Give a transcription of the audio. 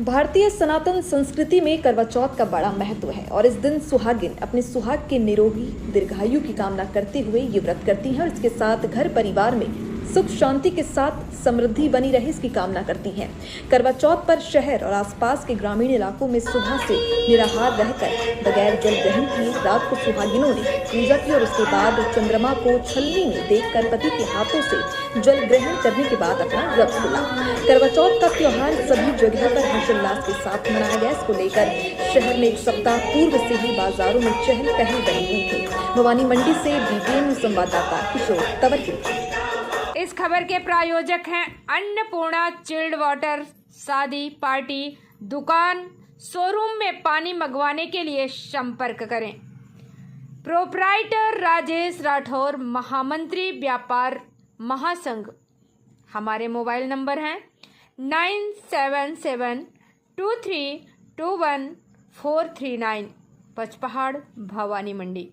भारतीय सनातन संस्कृति में करवा चौथ का बड़ा महत्व है और इस दिन सुहागिन अपने सुहाग के निरोगी दीर्घायु की कामना करते हुए ये व्रत करती हैं और इसके साथ घर परिवार में सुख शांति के साथ समृद्धि बनी रहे इसकी कामना करती हैं। करवा चौथ पर शहर और आसपास के ग्रामीण इलाकों में सुबह से निराहार रहकर बगैर जल ग्रहण किए रात को सुहागिनों ने पूजा की और उसके बाद चंद्रमा को छलनी में देखकर पति के हाथों से जल ग्रहण करने के बाद अपना व्रत खोला। करवा चौथ का त्योहार सभी जगह पर हर्षोल्लास के साथ मनाया गया। इसको लेकर शहर में एक सप्ताह पूर्व से ही बाजारों में चहल पहल बनी हुई थी। भवानी मंडी से बीबीएन संवाददाता किशोर तंवर की रिपोर्ट। इस खबर के प्रायोजक हैं अन्नपूर्णा चिल्ड वाटर। शादी, पार्टी, दुकान, शोरूम में पानी मंगवाने के लिए संपर्क करें। प्रोप्राइटर राजेश राठौर, महामंत्री व्यापार महासंघ। हमारे मोबाइल नंबर हैं 9772321439, पचपहाड़, भवानी मंडी।